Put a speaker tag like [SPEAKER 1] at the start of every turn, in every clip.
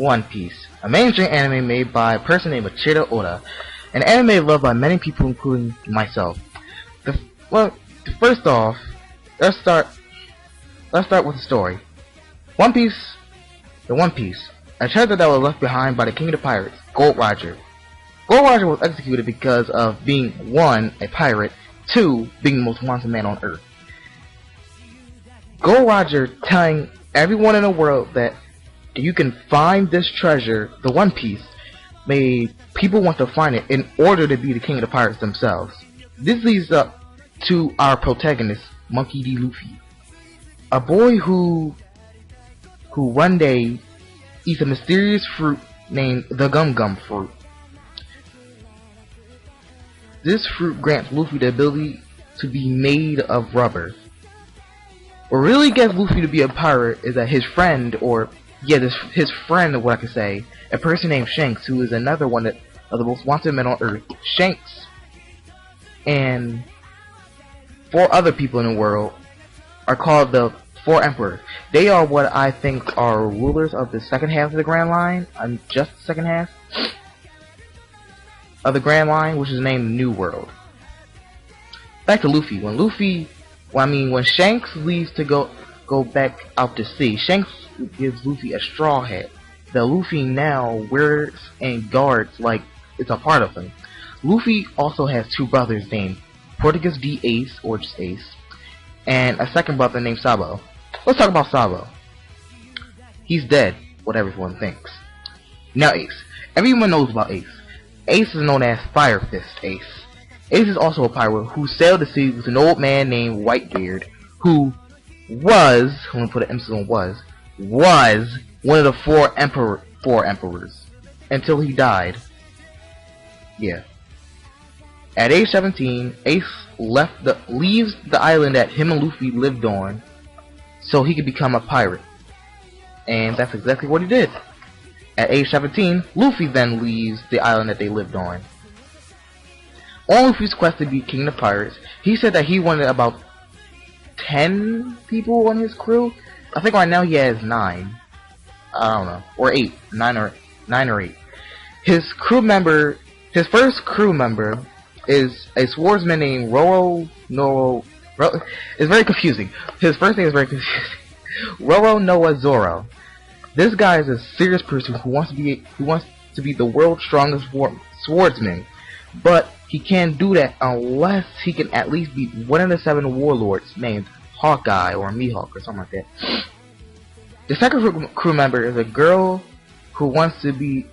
[SPEAKER 1] One Piece, a mainstream anime made by a person named Machida Oda, an anime loved by many people including myself. Well, first off, let's start with the story. One Piece, a treasure that was left behind by the king of the pirates, Gold Roger. Gold Roger was executed because of being 1, a pirate, 2, being the most wanted man on Earth. Gold Roger telling everyone in the world that you can find this treasure, the One Piece, made people want to find it in order to be the king of the pirates themselves. This leads up to our protagonist, Monkey D. Luffy, a boy who one day eats a mysterious fruit named the Gum Gum fruit. This fruit grants Luffy the ability to be made of rubber. What really gets Luffy to be a pirate is that his friend, his friend, what I could say, a person named Shanks, who is another one of the most wanted men on Earth. Shanks and 4 other people in the world are called the 4 Emperors. They are what I think are rulers of the second half of the Grand Line. Just the second half of the Grand Line, which is named New World. Back to Luffy. When Shanks leaves to go back out to sea, Shanks gives Luffy a straw hat that Luffy now wears and guards like it's a part of him. Luffy also has 2 brothers named Portuguese D. Ace, or just Ace, and a second brother named Sabo. Let's talk about Sabo. He's dead, what everyone thinks. Now Ace. Everyone knows about Ace. Ace is known as Fire Fist Ace. Ace is also a pirate who sailed the sea with an old man named Whitebeard, who was, let me put an emphasis on was one of the 4 emperors until he died. Yeah. At age 17, Ace leaves the island that him and Luffy lived on so he could become a pirate. And that's exactly what he did. At age 17, Luffy then leaves the island that they lived on. On Luffy's quest to be king of pirates, he said that he wanted about 10 people on his crew. I think right now he has 9. I don't know, or 8, 9 or 8. His first crew member is a swordsman named it's very confusing. His first name is very confusing. Roro Zoro. This guy is a serious person who wants to be the world's strongest swordsman, but he can't do that unless he can at least beat one of the 7 warlords named Hawkeye or Mihawk or something like that. The second crew member is a girl who wants to be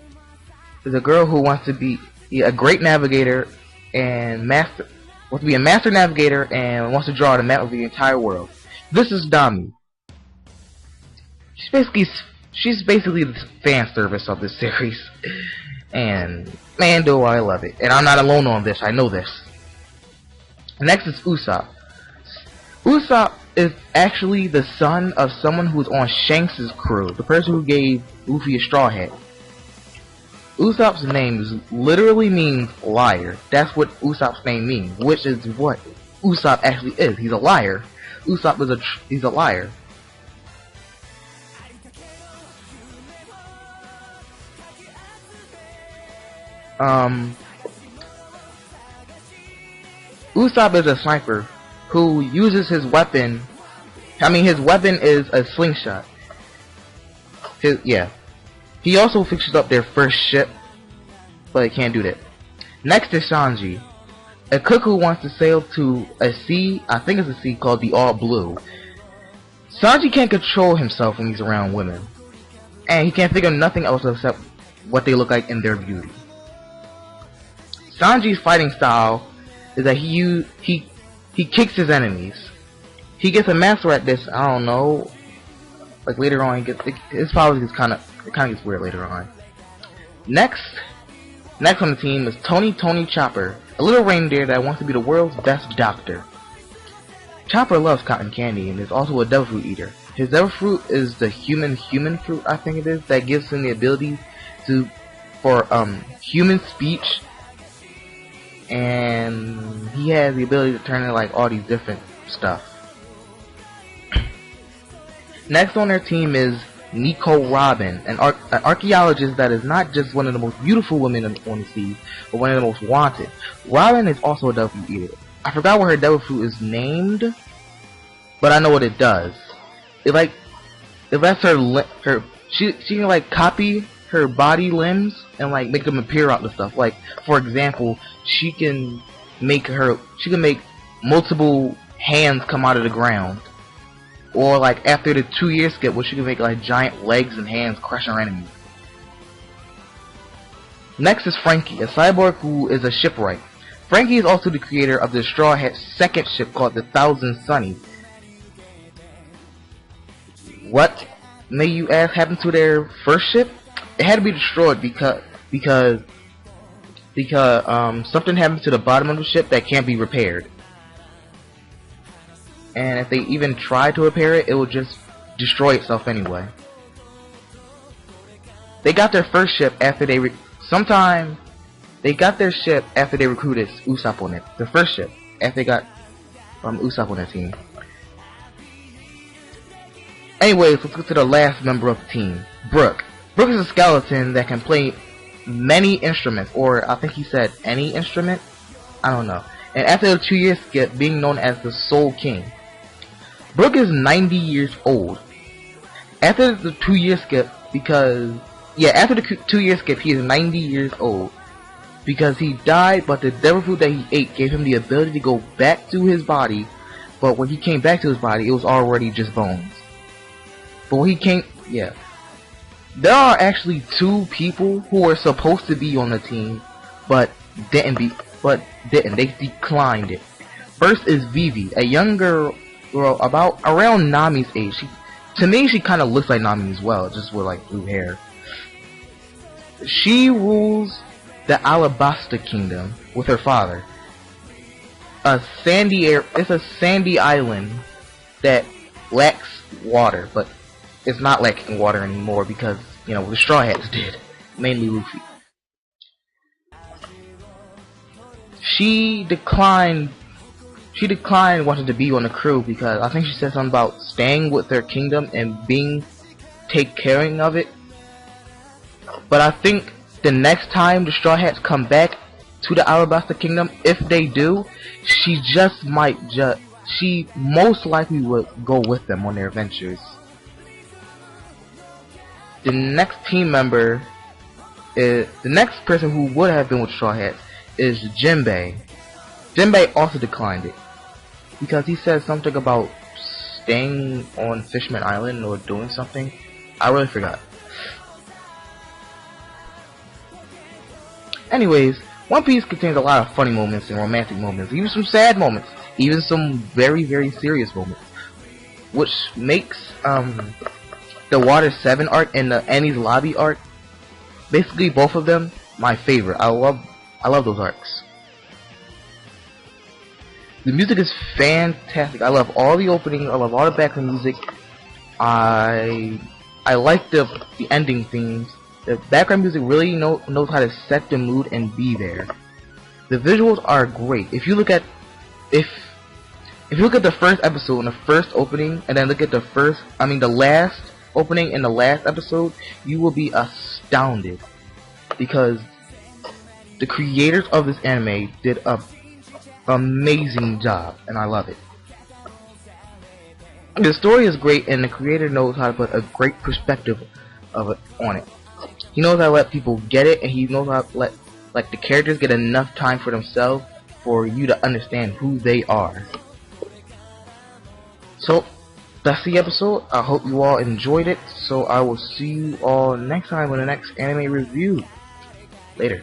[SPEAKER 1] a great navigator and wants to be a master navigator and wants to draw the map of the entire world. This is Dami. She's basically the fan service of this series. And man, do I love it. And I'm not alone on this, I know this. Next is Usopp. Usopp is actually the son of someone who's on Shanks' crew, the person who gave Luffy a straw hat. Usopp's name literally means liar. That's what Usopp's name means, which is what Usopp actually is. He's a liar. Usopp he's a liar. Usopp is a sniper who uses his weapon. His weapon is a slingshot. He also fixes up their first ship, but he can't do that. Next is Sanji, a cook who wants to sail to a sea, I think it's a sea called the All Blue. Sanji can't control himself when he's around women, and he can't think of nothing else except what they look like in their beauty. Sanji's fighting style is that he kicks his enemies. He gets a master at this, I don't know, like later on his powers it gets weird later on. Next on the team is Tony Chopper, a little reindeer that wants to be the world's best doctor. Chopper loves cotton candy and is also a devil fruit eater. His devil fruit is the human fruit, I think it is, that gives him the ability for human speech, and he has the ability to turn into like all these different stuff. Next on their team is Nico Robin, an archaeologist that is not just one of the most beautiful women on the seas, but one of the most wanted. Robin is also a devil fruit eater. I forgot what her devil fruit is named, but I know what it does. It lets her she can like copy her body limbs and like make them appear out the stuff. Like for example, she can make multiple hands come out of the ground. Or like after the 2-year skip, where she can make like giant legs and hands crushing her enemies. Next is Frankie, a cyborg who is a shipwright. Frankie is also the creator of the Straw Hat's second ship called the Thousand Sunnies. What, may you ask, happened to their first ship? It had to be destroyed because something happened to the bottom of the ship that can't be repaired. And if they even try to repair it, it will just destroy itself anyway. They got their first ship after they got their ship after they recruited Usopp on it. The first ship after they got Usopp on their team. Anyways, let's get to the last member of the team, Brook. Brook is a skeleton that can play many instruments, or I think he said any instrument. I don't know. And after the 2-year skip, being known as the Soul King. Brook is 90 years old. After the 2-year skip, after the 2-year skip, he is 90 years old. Because he died, but the devil fruit that he ate gave him the ability to go back to his body. But when he came back to his body, it was already just bones. But when he came, there are actually 2 people who were supposed to be on the team, but didn't. They declined it. First is Vivi, a young girl around Nami's age. To me, she kind of looks like Nami as well, just with like blue hair. She rules the Alabasta Kingdom with her father. It's a sandy island that lacks water, but it's not lacking water anymore because, the Straw Hats did. Mainly Luffy. She declined wanting to be on the crew because I think she said something about staying with their kingdom and take caring of it. But I think the next time the Straw Hats come back to the Alabasta Kingdom, if they do, she most likely would go with them on their adventures. The next person who would have been with Straw Hats is Jinbei. Jinbei also declined it because he said something about staying on Fishman Island or doing something. I really forgot. Anyways, One Piece contains a lot of funny moments and romantic moments, even some sad moments, even some very, very serious moments, which makes the Water 7 arc and the Annie's Lobby arc, basically both of them, my favorite. I love those arcs. The music is fantastic. I love all the opening. I love all the background music. I like the ending themes. The background music really knows how to set the mood and be there. The visuals are great. If you look at the first episode and the first opening, and then look at the last opening and the last episode, you will be astounded because the creators of this anime did an amazing job, and I love it. The story is great, and the creator knows how to put a great perspective on it. He knows how to let people get it, and he knows how to let the characters get enough time for themselves for you to understand who they are. So that's the episode. I hope you all enjoyed it. So I will see you all next time with the next anime review. Later.